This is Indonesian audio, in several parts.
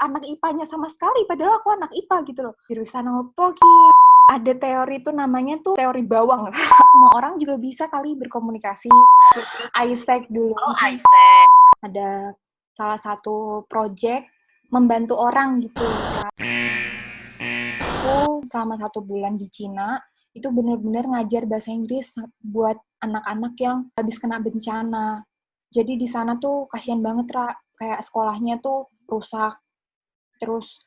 anak IPA-nya sama sekali, padahal aku anak IPA gitu loh. Jurusan apa ada teori tuh namanya tuh teori bawang. Semua orang juga bisa kali berkomunikasi. Isaac dulu. Oh, Isaac. Ada salah satu project membantu orang gitu. Aku selama 1 bulan di Cina itu benar-benar ngajar bahasa Inggris buat anak-anak yang habis kena bencana. Jadi di sana tuh kasihan banget, Ra. Kayak sekolahnya tuh rusak. Terus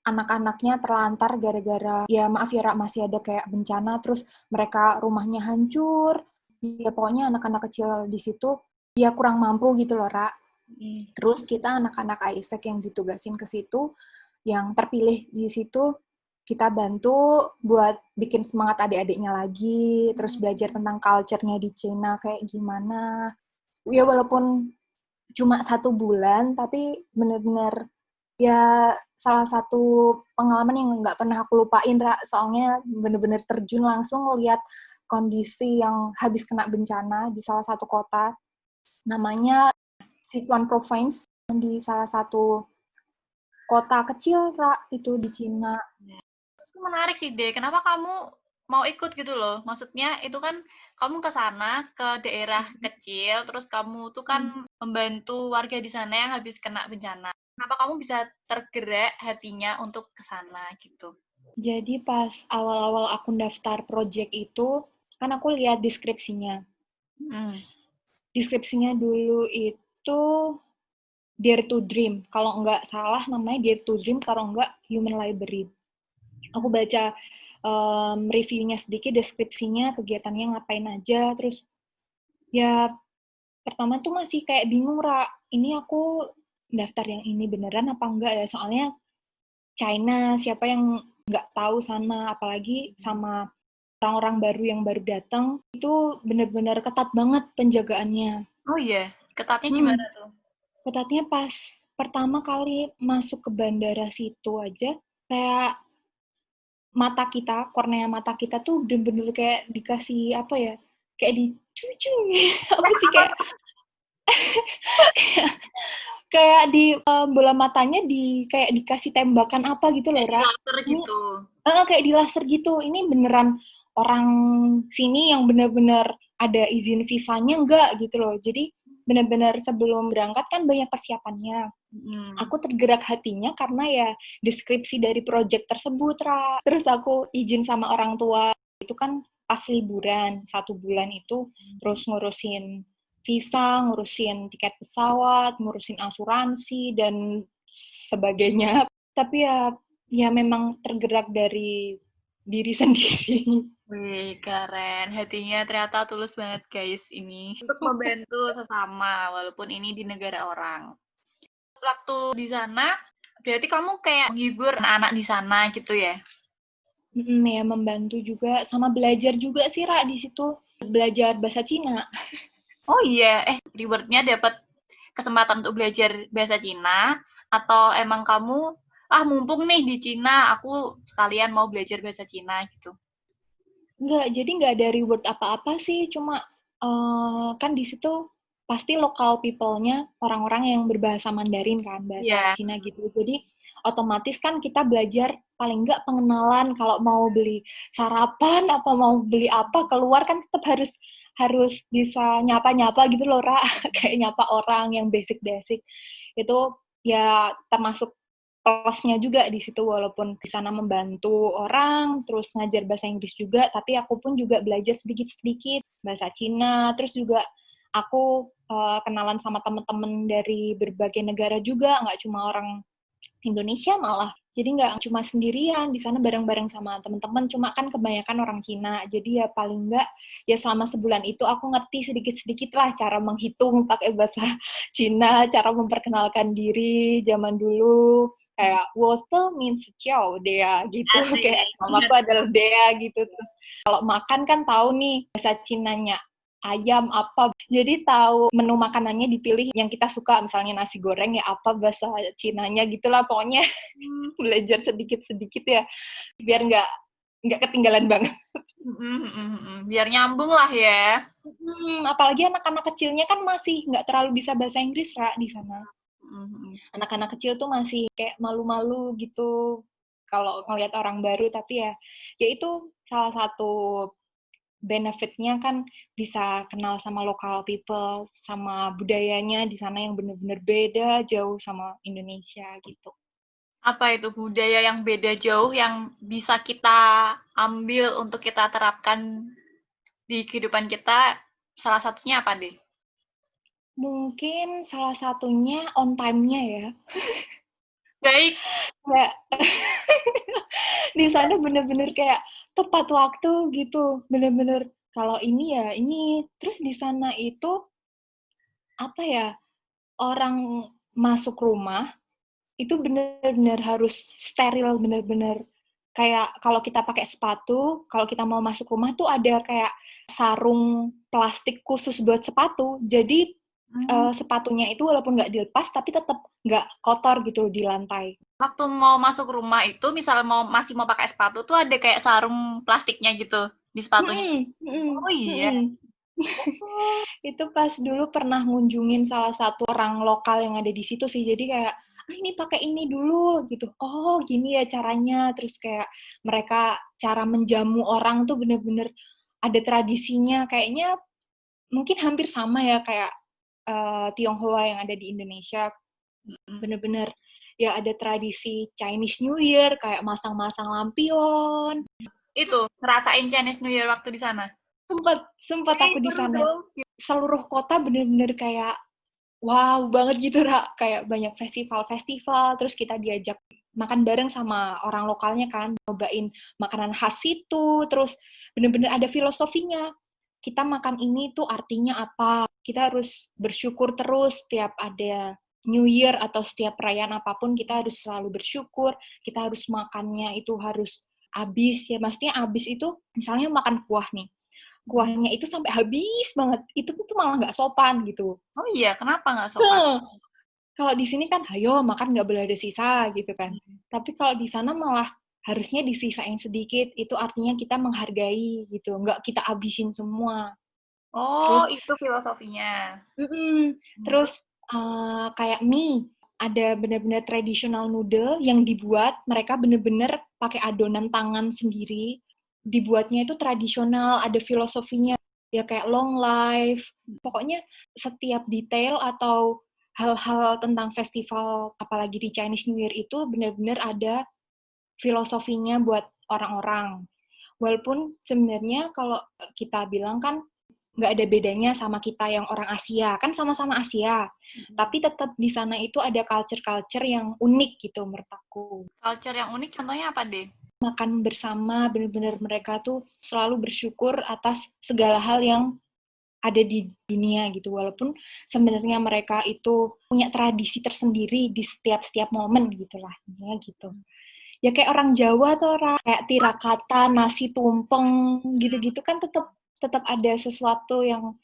anak-anaknya terlantar gara-gara, ya maaf ya Ra, masih ada kayak bencana, terus mereka rumahnya hancur. Ya pokoknya anak-anak kecil di situ ya kurang mampu gitu loh, Ra. Terus kita anak-anak Isaac yang ditugasin ke situ, yang terpilih di situ, kita bantu buat bikin semangat adik-adiknya lagi, terus belajar tentang culture-nya di Cina kayak gimana. Ya walaupun cuma 1 bulan, tapi bener-bener ya salah satu pengalaman yang nggak pernah aku lupain, Ra. Soalnya bener-bener terjun langsung ngeliat kondisi yang habis kena bencana di salah satu kota. Namanya Sichuan Province, di salah satu kota kecil, Ra, itu di Cina. Itu menarik sih, De. Kenapa kamu mau ikut gitu loh? Maksudnya itu kan kamu ke sana, ke daerah kecil, terus kamu tuh kan membantu warga di sana yang habis kena bencana. Kenapa kamu bisa tergerak hatinya untuk ke sana gitu? Jadi pas awal-awal aku daftar project itu, kan aku lihat deskripsinya. Deskripsinya dulu itu Dare to Dream. Kalau nggak salah namanya Dare to Dream, kalau nggak Human Library. Aku baca reviewnya sedikit, deskripsinya, kegiatannya ngapain aja, terus ya pertama tuh masih kayak bingung, Ra. Ini aku daftar yang ini beneran apa enggak ya? Soalnya China, siapa yang nggak tahu sana, apalagi sama orang-orang baru yang baru datang, itu bener-bener ketat banget penjagaannya. Oh iya, ketatnya gimana tuh? Ketatnya pas pertama kali masuk ke bandara situ aja, kayak mata kita, kornea mata kita tuh bener-bener kayak dikasih apa ya, kayak dicucung, apa sih, kayak di bola matanya kayak dikasih tembakan apa gitu loh, Kayak di Ra. laser Ini gitu. kayak di laser gitu. Ini beneran orang sini yang bener-bener ada izin visanya enggak gitu loh. Jadi bener-bener sebelum berangkat kan banyak persiapannya. Aku tergerak hatinya karena ya deskripsi dari project tersebut, Ra. Terus aku izin sama orang tua. Itu kan pas liburan 1 bulan itu, terus ngurusin visa, ngurusin tiket pesawat, ngurusin asuransi dan sebagainya. Tapi ya memang tergerak dari diri sendiri. Wih, keren. Hatinya ternyata tulus banget guys ini. Untuk membantu sesama, walaupun ini di negara orang. Waktu di sana, berarti kamu kayak menghibur anak-anak di sana gitu ya? Ya membantu juga, sama belajar juga sih, Ra, di situ. Belajar bahasa Cina. Oh iya, rewardnya dapat kesempatan untuk belajar bahasa Cina, atau emang kamu, mumpung nih di Cina, aku sekalian mau belajar bahasa Cina gitu? Jadi nggak ada reward apa-apa sih, cuma kan di situ pasti local people-nya orang-orang yang berbahasa Mandarin kan, bahasa Iya. Cina gitu. Jadi otomatis kan kita belajar paling nggak pengenalan, kalau mau beli sarapan apa mau beli apa keluar kan tetap harus bisa nyapa-nyapa gitu loh, Ra. Kayak nyapa orang yang basic-basic. Itu ya termasuk plusnya juga di situ, walaupun di sana membantu orang, terus ngajar bahasa Inggris juga, tapi aku pun juga belajar sedikit-sedikit bahasa Cina, terus juga aku kenalan sama teman-teman dari berbagai negara juga, nggak cuma orang Indonesia malah. Jadi nggak cuma sendirian, di sana bareng-bareng sama teman-teman, cuma kan kebanyakan orang Cina. Jadi ya paling nggak, ya selama sebulan itu aku ngerti sedikit-sedikit lah cara menghitung pakai bahasa Cina, cara memperkenalkan diri zaman dulu. Kayak, Woste means ciao, Dea, gitu. Kayak namaku adalah Dea, gitu. Terus kalau makan kan tahu nih bahasa Cinanya ayam apa, jadi tahu menu makanannya dipilih yang kita suka, misalnya nasi goreng ya apa bahasa Cinanya gitulah pokoknya. Belajar sedikit-sedikit ya biar nggak ketinggalan banget. Biar nyambung lah ya. Apalagi anak-anak kecilnya kan masih nggak terlalu bisa bahasa Inggris, Ra, di sana. Anak-anak kecil tuh masih kayak malu-malu gitu kalau ngelihat orang baru, tapi ya itu salah satu benefitnya kan bisa kenal sama local people, sama budayanya di sana yang bener-bener beda jauh sama Indonesia gitu. Apa itu budaya yang beda jauh yang bisa kita ambil untuk kita terapkan di kehidupan kita? Salah satunya apa deh? Mungkin salah satunya on time-nya ya. Baik. Kayak di sana bener-bener kayak tepat waktu gitu, bener-bener kalau ini ya ini. Terus di sana itu apa ya, orang masuk rumah itu bener-bener harus steril, bener-bener kayak kalau kita pakai sepatu, kalau kita mau masuk rumah tuh ada kayak sarung plastik khusus buat sepatu. Jadi sepatunya itu walaupun nggak dilepas tapi tetap nggak kotor gitu di lantai. Waktu mau masuk rumah itu, misal masih mau pakai sepatu tuh ada kayak sarung plastiknya gitu di sepatunya. Oh iya. Itu pas dulu pernah ngunjungin salah satu orang lokal yang ada di situ sih. Jadi kayak, ini pakai ini dulu gitu. Oh, gini ya caranya. Terus kayak mereka cara menjamu orang tuh bener-bener ada tradisinya. Kayaknya mungkin hampir sama ya kayak Tionghoa yang ada di Indonesia. Bener-bener ya ada tradisi Chinese New Year kayak masang-masang lampion. Itu ngerasain Chinese New Year waktu di sana. Sempat aku di sana. Seluruh kota bener-bener kayak wow banget gitu, Ra. Kayak banyak festival-festival, terus kita diajak makan bareng sama orang lokalnya kan, nyobain makanan khas itu, terus bener-bener ada filosofinya. Kita makan ini tuh artinya apa? Kita harus bersyukur terus setiap ada New Year atau setiap perayaan apapun, kita harus selalu bersyukur, kita harus makannya itu harus habis ya. Maksudnya habis itu, misalnya makan kuah nih, kuahnya itu sampai habis banget, itu tuh malah nggak sopan gitu. Oh iya, kenapa nggak sopan? Kalau di sini kan, ayo makan nggak boleh ada sisa gitu kan. Tapi kalau di sana malah harusnya disisain sedikit, itu artinya kita menghargai gitu, nggak kita habisin semua. Oh, Terus, itu filosofinya. terus kayak mie, ada benar-benar traditional noodle yang dibuat, mereka benar-benar pakai adonan tangan sendiri, dibuatnya itu tradisional, ada filosofinya, ya kayak long life, pokoknya setiap detail atau hal-hal tentang festival, apalagi di Chinese New Year itu benar-benar ada filosofinya buat orang-orang. Walaupun sebenarnya kalau kita bilang kan nggak ada bedanya sama kita yang orang Asia, kan sama-sama Asia. Tapi tetap di sana itu ada culture-culture yang unik gitu menurut aku. Culture yang unik contohnya apa deh? Makan bersama, benar-benar mereka tuh selalu bersyukur atas segala hal yang ada di dunia gitu. Walaupun sebenarnya mereka itu punya tradisi tersendiri di setiap momen gitulah. Ya gitu. Ya kayak orang Jawa tuh kayak tirakata, nasi tumpeng gitu-gitu kan tetap ada sesuatu yang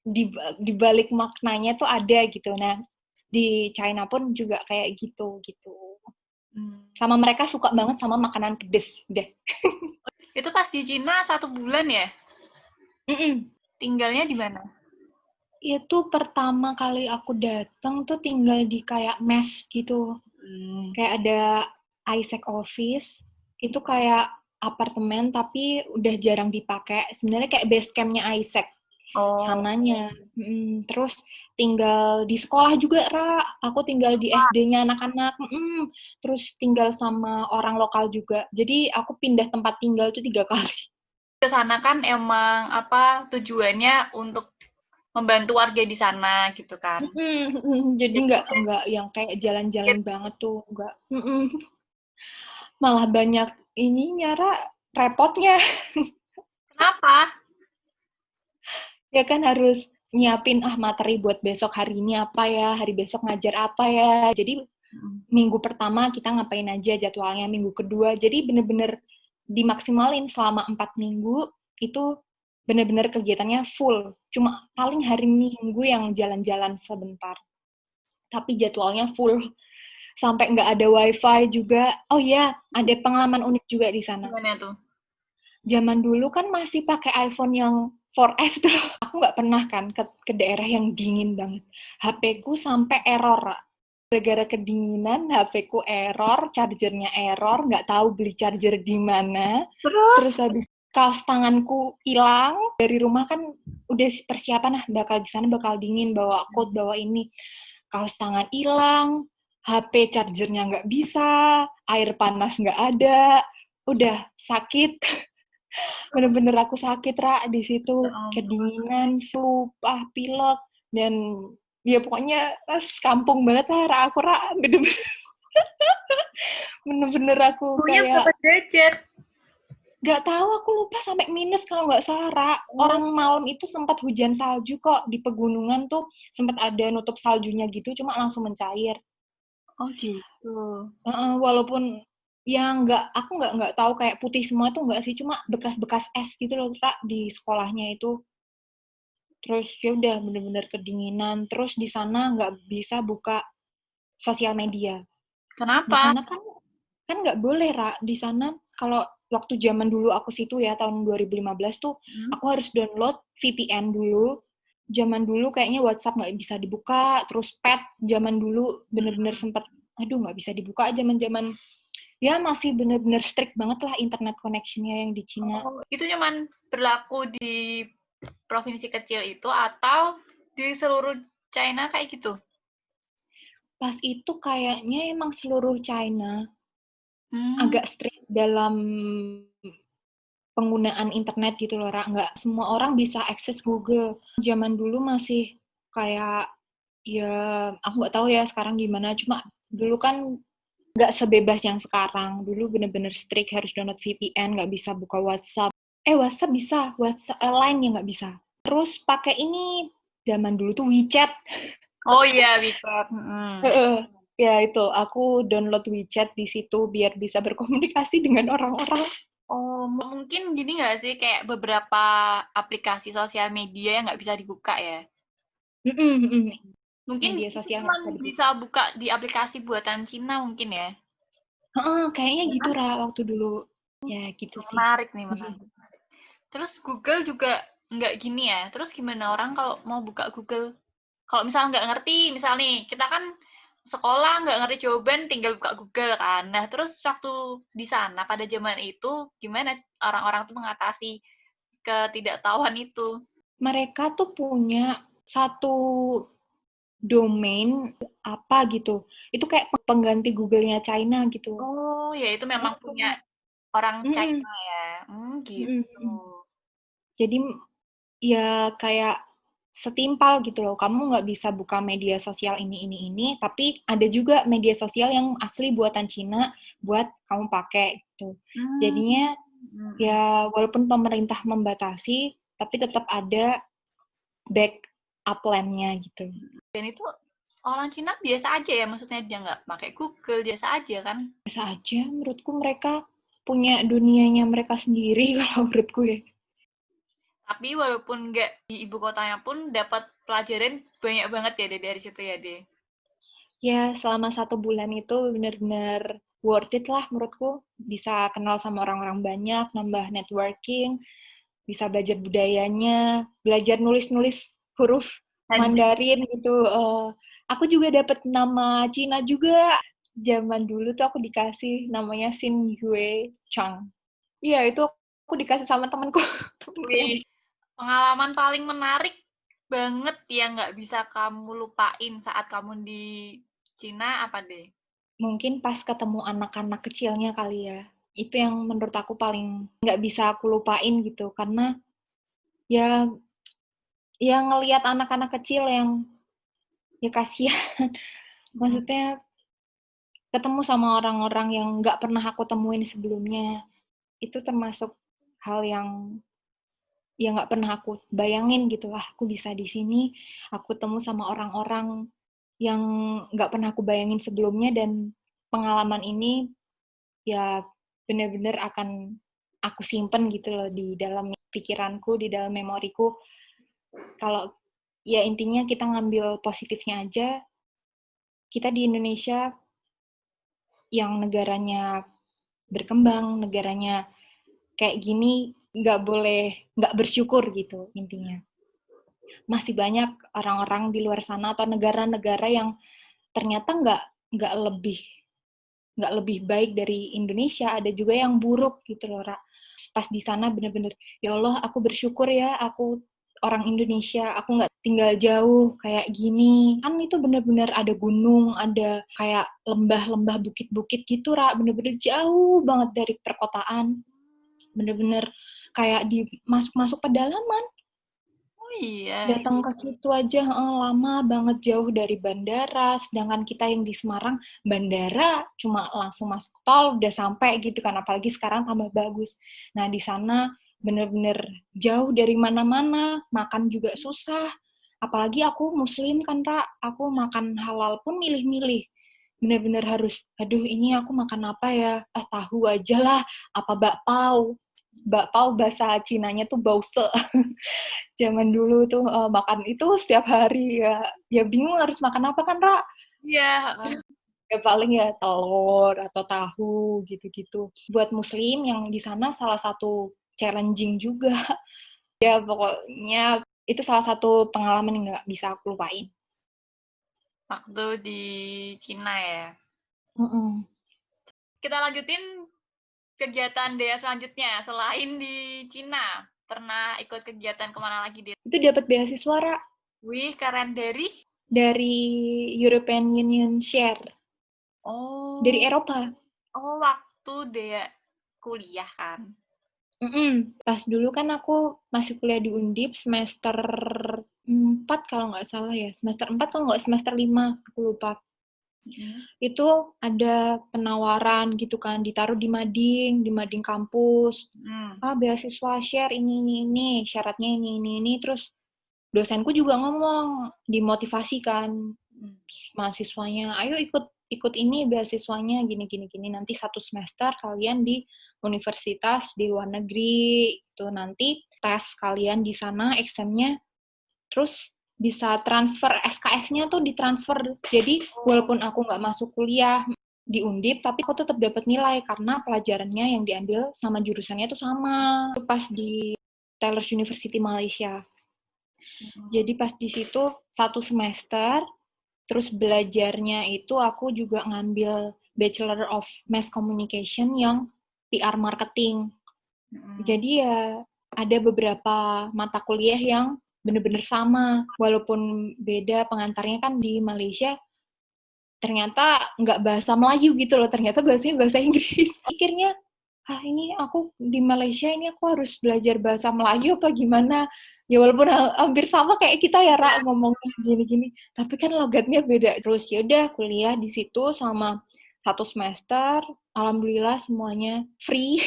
di balik maknanya tuh ada gitu. Nah, di China pun juga kayak gitu. Sama mereka suka banget sama makanan pedes deh. Itu pas di Cina 1 bulan ya? Tinggalnya di mana? Itu pertama kali aku datang tuh tinggal di kayak mes gitu. Kayak ada Isaac Office, itu kayak apartemen tapi udah jarang dipakai. Sebenarnya kayak base camp-nya Isaac sananya. Terus tinggal di sekolah juga, Ra. Aku tinggal di SD-nya anak-anak. Terus tinggal sama orang lokal juga. Jadi aku pindah tempat tinggal tuh 3 kali. Ke sana kan emang apa tujuannya untuk membantu warga di sana gitu kan. Jadi nggak yang kayak jalan-jalan banget tuh, nggak. Malah banyak ininya, Ra, repotnya. Kenapa? Ya kan harus nyiapin materi buat besok hari ini apa ya, hari besok ngajar apa ya. Jadi minggu pertama kita ngapain aja jadwalnya, minggu kedua. Jadi bener-bener dimaksimalin selama 4 minggu itu bener-bener kegiatannya full. Cuma paling hari Minggu yang jalan-jalan sebentar. Tapi jadwalnya full. Sampai nggak ada wifi juga. Oh iya, ada pengalaman unik juga di sana. Gimana tuh? Zaman dulu kan masih pakai iPhone yang 4S tuh. Aku nggak pernah kan ke daerah yang dingin banget. HP ku sampai error. gara-gara kedinginan, HP-ku error, chargernya error, nggak tahu beli charger di mana. Terus? Terus habis kaos tanganku hilang. Dari rumah kan udah persiapan bakal di sana bakal dingin, bawa coat, bawa ini. Kaos tangan hilang, HP chargernya nggak bisa, air panas nggak ada, udah sakit. Bener-bener aku sakit, Ra, di Ya situ. ampun. Kedinginan, flu, pilek, dan ya pokoknya kampung banget lah, Ra. Aku, Ra, bener-bener aku Suhunya kayak berapa derajat? nggak tahu, aku lupa sampai minus kalau nggak salah, Ra. Oh, Orang malam itu sempat hujan salju kok di pegunungan tuh, sempat ada nutup saljunya gitu, cuma langsung mencair. oh gitu. Walaupun ya aku nggak tahu kayak putih semua tuh nggak sih, cuma bekas-bekas es gitu loh, Ra, di sekolahnya itu. Terus ya udah bener-bener kedinginan. Terus di sana nggak bisa buka sosial media. Di Kenapa? sana kan kan nggak boleh, Ra. Di sana kalau waktu zaman dulu aku situ ya, tahun 2015 tuh, Hmm? aku harus download VPN dulu. Zaman dulu kayaknya WhatsApp nggak bisa dibuka, terus pet zaman dulu bener-bener Hmm. sempet, aduh nggak bisa dibuka, zaman-zaman ya masih bener-bener strict banget lah internet connection-nya yang di Cina. Oh, itu cuman berlaku di provinsi kecil itu atau di seluruh China kayak gitu? Pas itu kayaknya emang seluruh China Hmm. agak strict dalam penggunaan internet gitu loh, Ra. Nggak semua orang bisa akses Google. Zaman dulu masih kayak, ya aku nggak tahu ya sekarang gimana, cuma dulu kan nggak sebebas yang sekarang. Dulu bener-bener strict, harus download VPN, nggak bisa buka WhatsApp. WhatsApp bisa, WhatsApp Line yang nggak bisa. Terus pakai ini, zaman dulu tuh WeChat. Oh iya, WeChat. Hmm. Ya itu, aku download WeChat di situ biar bisa berkomunikasi dengan orang-orang. Oh, mungkin gini nggak sih, kayak beberapa aplikasi sosial media yang nggak bisa dibuka ya? Mungkin Media itu sosial nggak cuma bisa dibuka. bisa buka di aplikasi buatan Cina mungkin ya? Kayaknya Ya gitu, kan? Ra, waktu dulu. Ya, gitu sih. Menarik nih, menarik. Terus Google juga nggak gini ya? Terus gimana orang kalau mau buka Google? Kalau misalnya nggak ngerti, misal nih, kita kan sekolah nggak ngerti jawaban, tinggal buka Google kan. Nah, terus waktu di sana pada zaman itu, gimana orang-orang tuh mengatasi ketidaktahuan itu? Mereka tuh punya satu domain apa gitu. Itu kayak pengganti Google-nya China gitu. Oh, ya itu memang Mereka punya punya. orang Mm-mm, China ya. mm-mm, Gitu. mm. Jadi ya kayak setimpal gitu loh. Kamu nggak bisa buka media sosial ini, tapi ada juga media sosial yang asli buatan Cina buat kamu pakai gitu. Hmm. Jadinya Mm-mm. ya walaupun pemerintah membatasi, tapi tetap ada backup plan-nya gitu. Dan itu orang Cina biasa aja ya, maksudnya dia nggak pakai Google, biasa aja kan? Biasa aja, menurutku mereka punya dunianya mereka sendiri kalau menurutku ya. Tapi walaupun nggak di ibu kotanya pun dapat pelajaran banyak banget ya Deh, dari situ ya deh. Ya, selama 1 bulan itu benar-benar worth it lah menurutku. Bisa kenal sama orang-orang banyak, nambah networking, bisa belajar budayanya, belajar nulis-nulis huruf Anjir. Mandarin gitu. Aku juga dapat nama Cina juga. Zaman dulu tuh aku dikasih namanya Xin Yue Chang. Iya, itu aku dikasih sama temanku, temanku yang Wih, pengalaman paling menarik banget yang nggak bisa kamu lupain saat kamu di Cina apa deh? mungkin pas ketemu anak-anak kecilnya kali ya. Itu yang menurut aku paling nggak bisa aku lupain gitu. Karena ya ya ngelihat anak-anak kecil yang ya kasihan. Mm. Maksudnya ketemu sama orang-orang yang nggak pernah aku temuin sebelumnya. Itu termasuk hal yang nggak pernah aku bayangin gitu. Aku bisa di sini, aku ketemu sama orang-orang yang nggak pernah aku bayangin sebelumnya, dan pengalaman ini ya bener-bener akan aku simpen gitu loh di dalam pikiranku, di dalam memoriku. Kalau ya intinya kita ngambil positifnya aja, kita di Indonesia yang negaranya berkembang, negaranya kayak gini, nggak boleh nggak bersyukur gitu intinya. Masih banyak orang-orang di luar sana atau negara-negara yang ternyata nggak lebih baik dari Indonesia, ada juga yang buruk gitu loh, Ra. Pas di sana bener-bener, ya Allah, aku bersyukur ya, aku orang Indonesia, aku nggak tinggal jauh kayak gini. Kan itu bener-bener ada gunung, ada kayak lembah-lembah, bukit-bukit gitu, Ra. Bener-bener jauh banget dari perkotaan. Bener-bener kayak masuk-masuk pedalaman. Oh iya. Datang ke situ aja lama banget, jauh dari bandara, sedangkan kita yang di Semarang, bandara cuma langsung masuk tol udah sampai gitu kan, apalagi sekarang tambah bagus. Nah di sana bener-bener jauh dari mana-mana, makan juga susah, apalagi aku muslim kan, Ra, aku makan halal pun milih-milih, bener-bener harus, aduh ini aku makan apa ya, tahu aja lah, apa bakpao bahasa Cinanya tuh bause. Zaman dulu tuh makan itu setiap hari ya. Ya bingung harus makan apa kan, Ra? Iya, Ya paling ya telur atau tahu gitu-gitu. Buat muslim yang di sana salah satu challenging juga. Ya pokoknya itu salah satu pengalaman yang nggak bisa aku lupain. waktu di Cina ya. Mm-mm. Kita lanjutin kegiatan Dea selanjutnya. Selain di Cina, pernah ikut kegiatan kemana lagi, Dea? Itu dapat beasiswa, Ra, Wih, keren dari European Union Share, dari Oh, Eropa. oh waktu Dea kuliah kan? Pas dulu kan aku masih kuliah di Undip semester 4 kalau nggak salah ya. Semester 4 kalau nggak semester 5, aku lupa. Itu ada penawaran gitu kan, ditaruh di Mading kampus. Beasiswa share ini, syaratnya ini. Terus dosenku juga ngomong, dimotivasi kan mahasiswanya, ayo ikut ini beasiswanya gini, nanti 1 semester kalian di universitas di luar negeri, itu nanti tes kalian di sana, examnya, terus bisa transfer SKS-nya tuh ditransfer, jadi walaupun aku nggak masuk kuliah di Undip, tapi aku tetap dapat nilai karena pelajarannya yang diambil sama jurusannya tuh sama. Itu pas di Taylor's University Malaysia. Jadi pas di situ 1 semester, terus belajarnya itu aku juga ngambil Bachelor of Mass Communication yang PR Marketing. Jadi ya ada beberapa mata kuliah yang bener-bener sama, walaupun beda pengantarnya kan di Malaysia, ternyata nggak bahasa Melayu gitu loh, ternyata bahasanya bahasa Inggris. Akhirnya, ini aku di Malaysia ini aku harus belajar bahasa Melayu apa gimana? Ya walaupun hampir sama kayak kita ya, Ra, ngomongnya gini-gini, tapi kan logatnya beda. Terus yaudah kuliah di situ selama 1 semester, alhamdulillah semuanya free,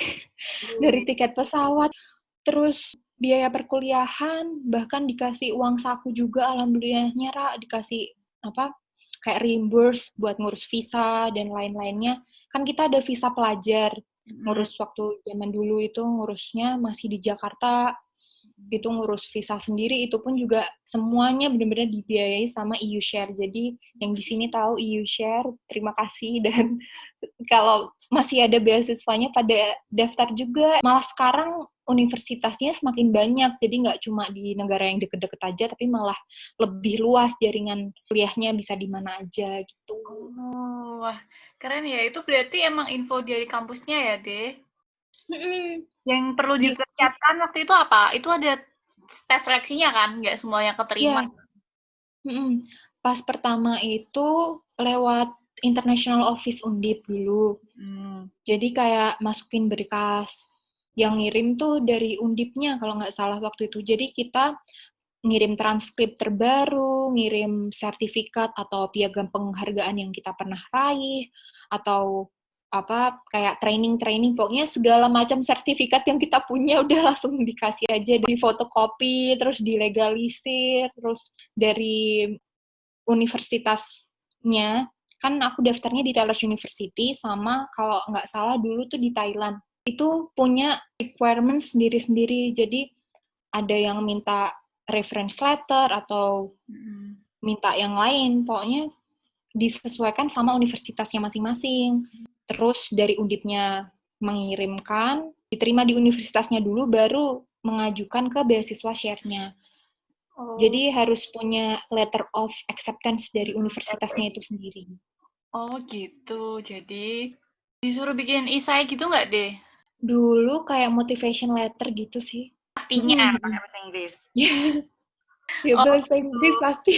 dari tiket pesawat, terus biaya perkuliahan, bahkan dikasih uang saku juga, alhamdulillahnya, Ra, dikasih apa, kayak reimburse buat ngurus visa dan lain-lainnya. Kan kita ada visa pelajar, ngurus waktu zaman dulu itu ngurusnya masih di Jakarta, itu ngurus visa sendiri, itu pun juga semuanya benar-benar dibiayai sama EU Share. Jadi yang di sini tahu EU Share, terima kasih, dan kalau masih ada beasiswanya pada daftar juga. Malah sekarang universitasnya semakin banyak, jadi nggak cuma di negara yang deket-deket aja, tapi malah lebih luas jaringan kuliahnya, bisa di mana aja gitu. Oh, wah, keren ya. Itu berarti emang info dari kampusnya ya, De? Yang perlu dipersiapkan waktu itu apa? Itu ada tes seleksinya kan? Nggak semua yang keterima. Ya. Pas pertama itu lewat International Office Undip dulu. Jadi kayak masukin berkas. Yang ngirim tuh dari Undipnya kalau nggak salah waktu itu. Jadi kita ngirim transkrip terbaru, ngirim sertifikat atau piagam penghargaan yang kita pernah raih, atau apa kayak training, pokoknya segala macam sertifikat yang kita punya udah langsung dikasih aja, di fotokopi, terus dilegalisir, terus dari universitasnya, kan aku daftarnya di Taylor's University, sama kalau nggak salah dulu tuh di Thailand, itu punya requirement sendiri-sendiri, jadi ada yang minta reference letter atau minta yang lain, pokoknya disesuaikan sama universitasnya masing-masing. Terus dari Undipnya mengirimkan, diterima di universitasnya dulu, baru mengajukan ke beasiswa share-nya. Jadi harus punya letter of acceptance dari universitasnya LPS. itu sendiri. Oh gitu, jadi disuruh bikin esai gitu nggak deh? Dulu kayak motivation letter gitu sih. Pastinya pakai bahasa Inggris. Ya Oh, bahasa Inggris pasti.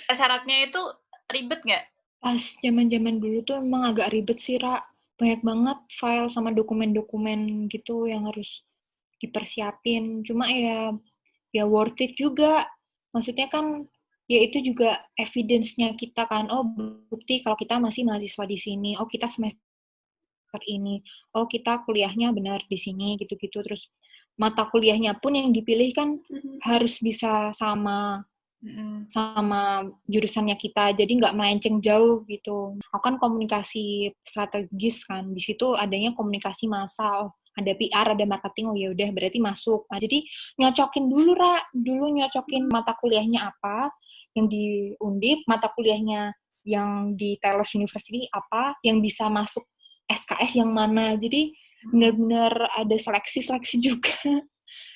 syaratnya itu ribet nggak? Pas zaman-zaman dulu tuh emang agak ribet sih, Ra. Banyak banget file sama dokumen-dokumen gitu yang harus dipersiapin. Cuma ya worth it juga. Maksudnya kan ya itu juga evidence-nya kita kan. Oh, bukti kalau kita masih mahasiswa di sini. Oh, kita semester ini. Oh, kita kuliahnya benar di sini gitu-gitu. Terus mata kuliahnya pun yang dipilih kan harus bisa sama sama jurusannya kita, jadi nggak melenceng jauh gitu. Aku kan komunikasi strategis kan, di situ adanya komunikasi massal, ada PR, ada marketing, oh ya udah berarti masuk. Nah, jadi nyocokin dulu, Ra, dulu nyocokin mata kuliahnya apa yang di Undip, mata kuliahnya yang di Taylor University apa, yang bisa masuk SKS yang mana. Jadi benar-benar ada seleksi-seleksi juga.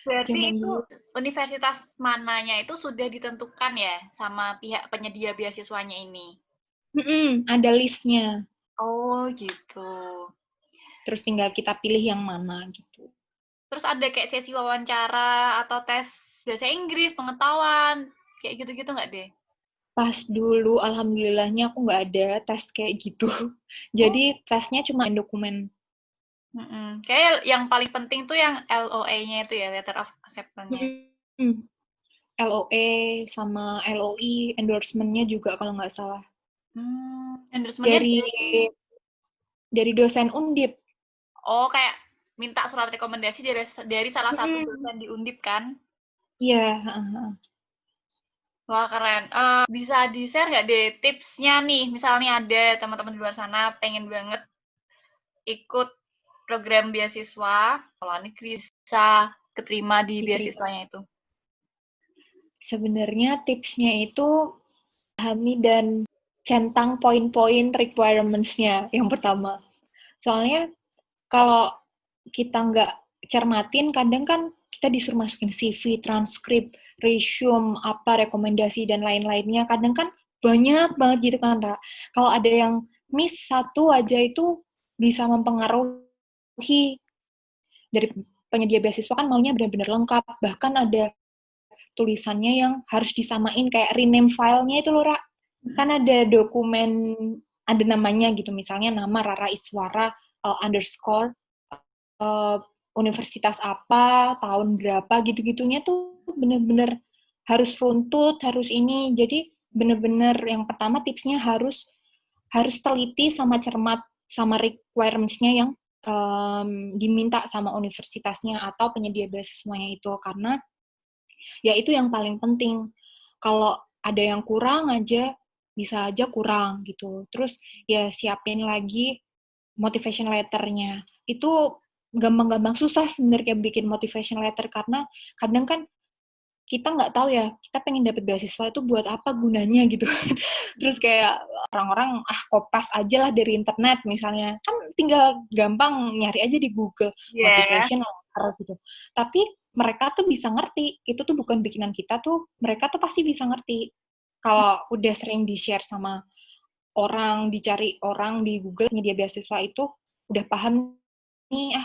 Berarti Zaman itu dulu. universitas mananya itu sudah ditentukan ya sama pihak penyedia beasiswanya ini? Ada listnya. Oh gitu. Terus tinggal kita pilih yang mana gitu. Terus ada kayak sesi wawancara atau tes bahasa Inggris, pengetahuan, kayak gitu-gitu nggak deh? Pas dulu, alhamdulillahnya aku nggak ada tes kayak gitu. Oh, Jadi tesnya cuma dokumen. Kayak yang paling penting tuh yang LOA-nya itu ya, Letter of Acceptance-nya. LOE sama LOI, endorsement-nya juga kalau nggak salah. Endorsement-nya Dari dari dosen Undip. oh kayak minta surat rekomendasi dari salah satu Mm, dosen di Undip kan? Iya, Wah keren. Bisa di-share nggak deh tipsnya nih? Misalnya ada teman-teman di luar sana pengen banget ikut program beasiswa, kalau negeri bisa keterima di diterima. beasiswanya itu. Sebenarnya tipsnya itu pahami dan centang poin-poin requirements-nya yang pertama. Soalnya kalau kita nggak cermatin, kadang kan kita disuruh masukin CV, transkrip, resume, apa, rekomendasi, dan lain-lainnya. Kadang kan banyak banget gitu kan, Ra. Kalau ada yang miss satu aja itu bisa mempengaruhi dari penyedia beasiswa kan maunya benar-benar lengkap. Bahkan ada tulisannya yang harus disamain kayak rename filenya itu loh, Ra. Kan ada dokumen, ada namanya gitu, misalnya nama Rara Iswara underscore uh, universitas apa, tahun berapa, gitu-gitunya tuh bener-bener harus runtut, harus ini. Jadi bener-bener yang pertama tipsnya harus harus teliti sama cermat sama requirements-nya yang diminta sama universitasnya atau penyedia beasiswanya itu, karena ya itu yang paling penting. Kalau ada yang kurang aja, bisa aja kurang gitu. Terus ya siapin lagi motivation letternya. Itu gampang-gampang, susah sebenarnya bikin motivation letter karena kadang kan kita nggak tahu ya, kita pengen dapat beasiswa itu buat apa gunanya gitu. Terus kayak orang-orang kopas aja lah dari internet misalnya, kan tinggal gampang nyari aja di Google Iya. motivation letter gitu. Tapi mereka tuh bisa ngerti, itu tuh bukan bikinan kita tuh, mereka tuh pasti bisa ngerti. Kalau udah sering di-share sama orang, dicari orang di Google media beasiswa itu udah paham nih,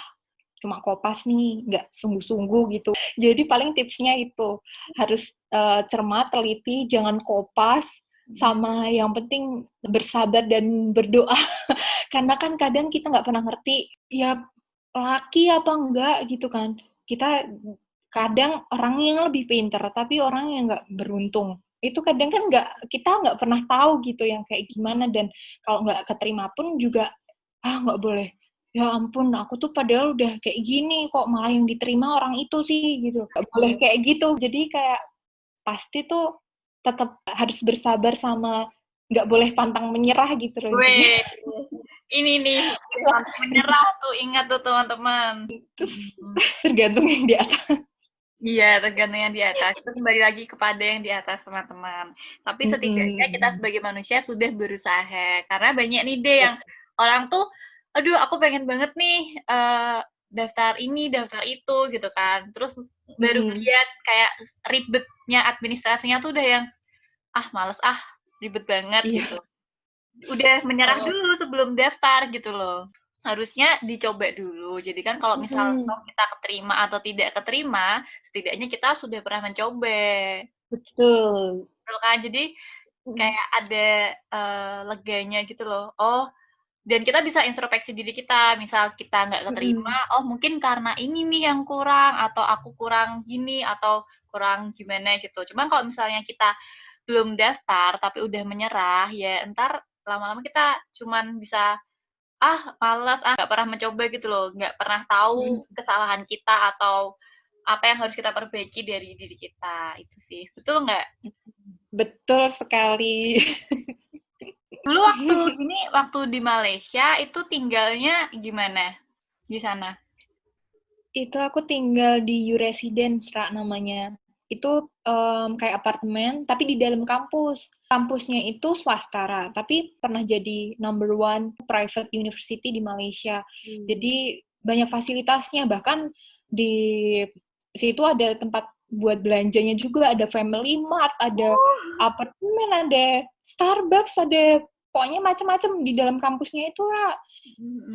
cuma kopas nih, nggak sungguh-sungguh gitu. Jadi paling tipsnya itu harus cermat, teliti, jangan kopas, sama yang penting bersabar dan berdoa. Karena kan kadang kita nggak pernah ngerti, ya laki apa enggak gitu kan. Kita kadang orang yang lebih pinter, tapi orang yang nggak beruntung. Itu kadang kan kita nggak pernah tahu gitu yang kayak gimana, dan kalau nggak keterima pun juga, nggak boleh. Ya ampun, aku tuh padahal udah kayak gini, kok malah yang diterima orang itu sih, gitu. Nggak boleh kayak gitu. Jadi kayak pasti tuh tetap harus bersabar sama nggak boleh pantang menyerah gitu loh intinya. Weh, ini nih, pantang menyerah tuh, ingat tuh teman-teman. Terus tergantung yang di atas. Iya, tergantung yang di atas. Itu kembali lagi kepada yang di atas, teman-teman. Tapi setidaknya kita sebagai manusia sudah berusaha. Karena banyak nih deh yang orang tuh, aduh aku pengen banget nih daftar ini, daftar itu gitu kan. Terus baru ngeliat kayak ribetnya administrasinya tuh udah yang males ribet banget Iya. gitu. Udah menyerah Oh. dulu sebelum daftar gitu loh. Harusnya dicoba dulu. Jadi kan kalau misal kita keterima atau tidak keterima, setidaknya kita sudah pernah mencoba. Betul. Betul kan? Jadi kayak ada leganya gitu loh. Oh, dan kita bisa introspeksi diri kita. Misal kita nggak keterima, oh mungkin karena ini nih yang kurang, atau aku kurang gini, atau kurang gimana gitu. Cuman kalau misalnya kita belum daftar tapi udah menyerah, ya entar lama-lama kita cuman bisa malas, nggak pernah mencoba gitu loh, nggak pernah tahu kesalahan kita atau apa yang harus kita perbaiki dari diri kita, itu sih. Betul nggak? Betul sekali. Dulu waktu di Malaysia itu tinggalnya gimana di sana? Itu aku tinggal di U-Residence, Ra, namanya. Itu kayak apartemen, tapi di dalam kampus. Kampusnya itu swasta, Ra, tapi pernah jadi number one private university di Malaysia. Jadi banyak fasilitasnya, bahkan di situ ada tempat buat belanjanya juga, ada Family Mart, ada apartemen, ada Starbucks, ada pokoknya macam-macam di dalam kampusnya itu, Ra.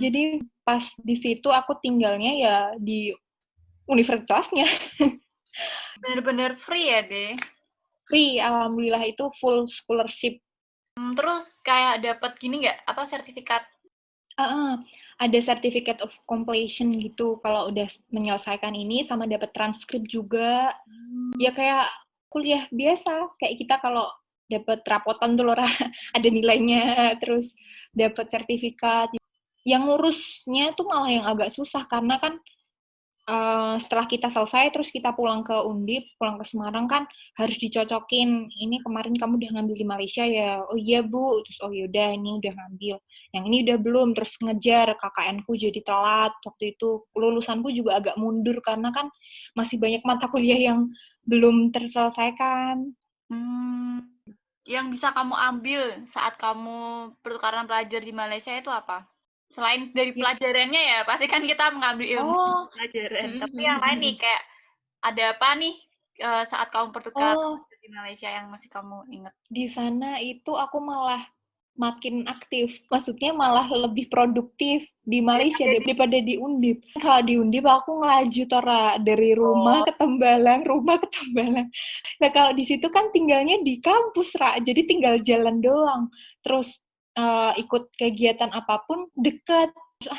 Jadi pas di situ aku tinggalnya ya di universitasnya. Bener-bener free ya, deh. Free, alhamdulillah itu full scholarship. Terus kayak dapat gini nggak, apa sertifikat? Ada certificate of completion gitu kalau udah menyelesaikan ini, sama dapat transkrip juga. Ya kayak kuliah biasa, kayak kita kalau dapat rapotan tuh loh, ada nilainya, terus dapat sertifikat. Yang ngurusnya tuh malah yang agak susah karena kan setelah kita selesai terus kita pulang ke Undip, pulang ke Semarang kan harus dicocokin, ini kemarin kamu udah ngambil di Malaysia ya, oh iya Bu, terus oh yaudah ini udah ngambil, yang ini udah belum, terus ngejar KKN-ku jadi telat, waktu itu lulusanku juga agak mundur karena kan masih banyak mata kuliah yang belum terselesaikan. Yang bisa kamu ambil saat kamu pertukaran pelajar di Malaysia itu apa? Selain dari Ya. pelajarannya ya, pasti kan kita mengambil ilmu pelajaran. Tapi yang lain nih, kayak ada apa nih saat kamu pertukaran di Malaysia yang masih kamu ingat? Di sana itu aku malah makin aktif, maksudnya malah lebih produktif di Malaysia daripada di Undip. Kalau di Undip aku ngelaju Tora dari rumah ke Tembalang, rumah ke Tembalang. Nah kalau di situ kan tinggalnya di kampus, Ra, jadi tinggal jalan doang. Terus ikut kegiatan apapun deket.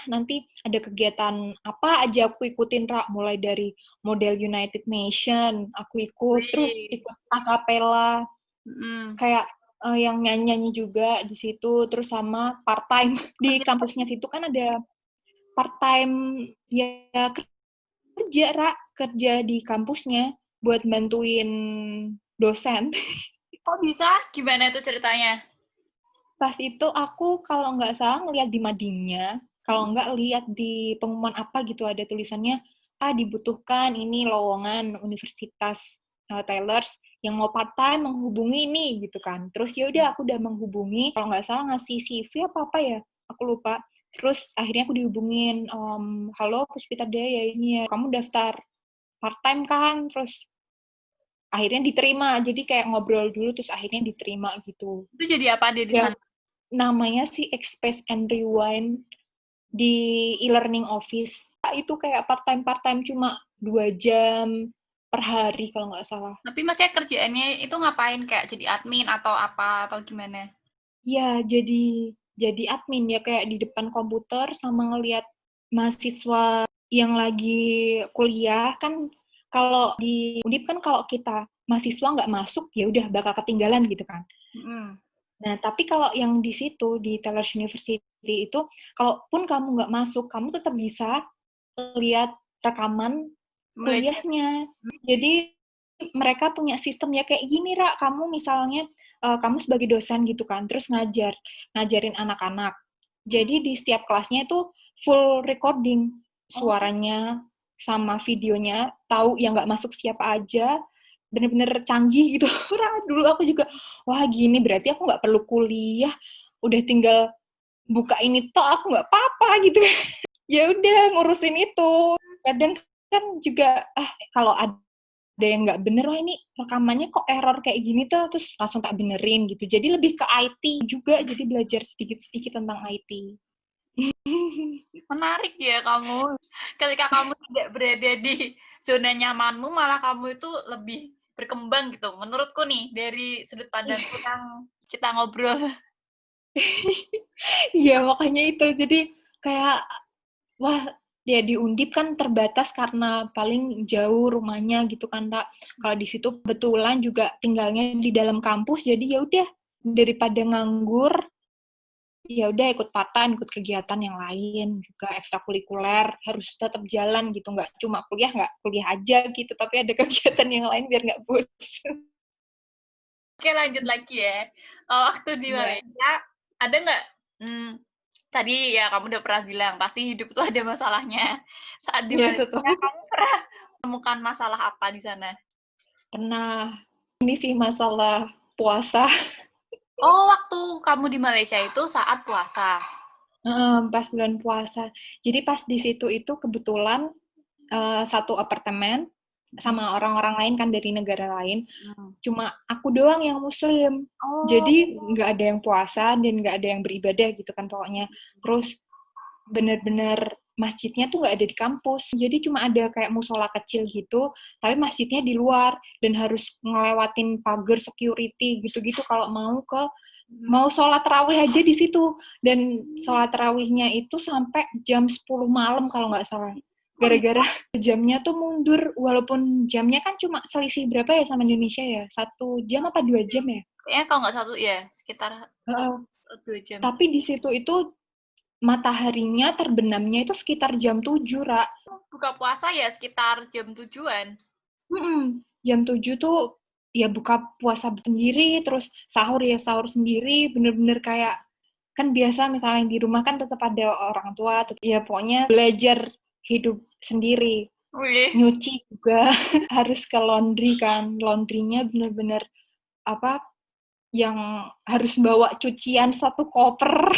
Nanti ada kegiatan apa aja aku ikutin, Ra, mulai dari model United Nation aku ikut, terus ikut acapella, kayak yang nyanyi-nyanyi juga di situ, terus sama part time di kampusnya situ kan ada part time ya, kerja di kampusnya buat bantuin dosen. Kok bisa? Gimana itu ceritanya? Pas itu aku kalau nggak salah ngeliat di madingnya, kalau nggak lihat di pengumuman apa gitu ada tulisannya, dibutuhkan ini lowongan Universitas Taylors yang mau part time menghubungi ini gitu kan. Terus ya udah aku udah menghubungi, kalau nggak salah ngasih CV apa ya, aku lupa. Terus akhirnya aku dihubungin, halo Puspita Dea, ya ini ya, kamu daftar part time kan? Terus akhirnya diterima, jadi kayak ngobrol dulu terus akhirnya diterima gitu. Itu jadi apa dia di Ya, sana? namanya sih Express and Rewind di e-learning office. Itu kayak part-time cuma 2 jam per hari kalau nggak salah. Tapi maksudnya kerjaannya itu ngapain? Kayak jadi admin atau apa atau gimana? Ya, jadi admin ya, kayak di depan komputer sama ngelihat mahasiswa yang lagi kuliah kan. Kalau di Undip kan kalau kita mahasiswa nggak masuk ya udah bakal ketinggalan gitu kan. Nah, tapi kalau yang di situ, di Taylor's University itu, kalaupun kamu nggak masuk, kamu tetap bisa lihat rekaman kuliahnya. Jadi, mereka punya sistem ya kayak gini, Ra, kamu misalnya, kamu sebagai dosen gitu kan, terus ngajarin anak-anak. Jadi di setiap kelasnya itu full recording, suaranya sama videonya, tahu yang nggak masuk siapa aja, bener-bener canggih gitu. Dulu aku juga, wah gini berarti aku nggak perlu kuliah, udah tinggal buka ini toh aku nggak apa-apa gitu. Ya udah ngurusin itu. Kadang kan juga kalau ada ada yang nggak bener, wah ini rekamannya kok error kayak gini tuh, terus langsung tak benerin gitu. Jadi lebih ke IT juga, jadi belajar sedikit-sedikit tentang IT. Menarik ya kamu. Ketika kamu tidak berada di zona nyamanmu, malah kamu itu lebih berkembang gitu. Menurutku nih, dari sudut pandangku yang kita ngobrol. Iya, makanya itu. Jadi kayak, wah, ya di Undip kan terbatas karena paling jauh rumahnya gitu kan, Kak. Kalau di situ kebetulan juga tinggalnya di dalam kampus, jadi ya udah daripada nganggur, ya udah ikut part-time, ikut kegiatan yang lain juga ekstrakurikuler, harus tetap jalan gitu, nggak cuma kuliah, nggak kuliah aja gitu, tapi ada kegiatan yang lain biar nggak bosan. Oke, lanjut lagi ya. Waktu di Ya, Malaysia, ada nggak, tadi ya kamu udah pernah bilang, pasti hidup tuh ada masalahnya. Saat di ya tetap Malaysia, kamu pernah menemukan masalah apa di sana? pernah. Ini sih masalah puasa. Oh, waktu kamu di Malaysia itu saat puasa. Pas bulan puasa. Jadi pas di situ itu kebetulan satu apartemen sama orang-orang lain kan dari negara lain. Cuma aku doang yang muslim. Oh, Jadi nggak ada yang puasa dan nggak ada yang beribadah gitu kan pokoknya. Terus bener-bener masjidnya tuh nggak ada di kampus. Jadi cuma ada kayak musola kecil gitu, tapi masjidnya di luar dan harus ngelewatin pagar security gitu-gitu kalau mau sholat tarawih aja di situ. Dan sholat tarawihnya itu sampai jam 10 malam kalau nggak salah. kok bisa? Gara-gara jamnya tuh mundur, walaupun jamnya kan cuma selisih berapa ya sama Indonesia ya? 1 jam apa 2 jam ya? Kayaknya kalau nggak satu, ya sekitar Uh, 1-2 jam. tapi di situ itu mataharinya terbenamnya itu sekitar jam 7, Ra. Buka puasa ya sekitar jam 7-an. Jam 7 tuh ya buka puasa sendiri, terus sahur ya sahur sendiri, bener-bener kayak, kan biasa misalnya di rumah kan tetap ada orang tua, ya pokoknya belajar hidup sendiri. Wih, Nyuci juga harus ke laundry kan, laundrynya bener-bener apa, yang harus bawa cucian 1 koper.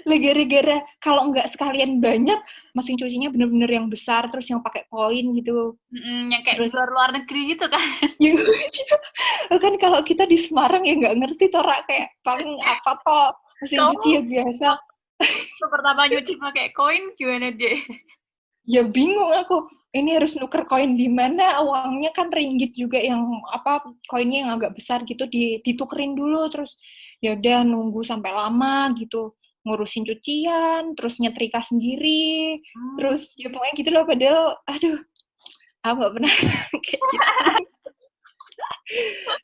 Gara-gara kalau nggak sekalian banyak, mesin cucinya bener-bener yang besar, terus yang pakai koin gitu. yang kayak di Terus luar negeri gitu kan. ya, kan kalau kita di Semarang ya nggak ngerti toh, Ra, kayak paling apa toh mesin Kamu cuci ya biasa. waktu pertama nyuci pakai koin gimana deh? Ya bingung aku, ini harus nuker koin di mana, uangnya kan ringgit juga yang apa, koinnya yang agak besar gitu, ditukerin dulu, terus ya udah nunggu sampai lama gitu, ngurusin cucian, terus nyetrika sendiri, terus ya pokoknya gitu loh, padahal aduh, aku nggak pernah kayak gitu.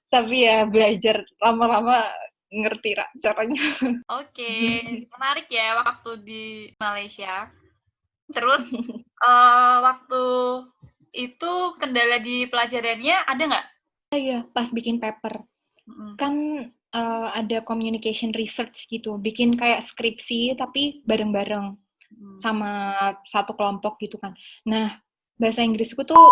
Tapi ya belajar lama-lama ngerti, Ra, caranya. Oke, menarik ya waktu di Malaysia. Terus waktu itu kendala di pelajarannya ada nggak? Iya, pas bikin paper. Kan ada communication research gitu, bikin kayak skripsi tapi bareng-bareng sama satu kelompok gitu kan. Nah, bahasa Inggrisku tuh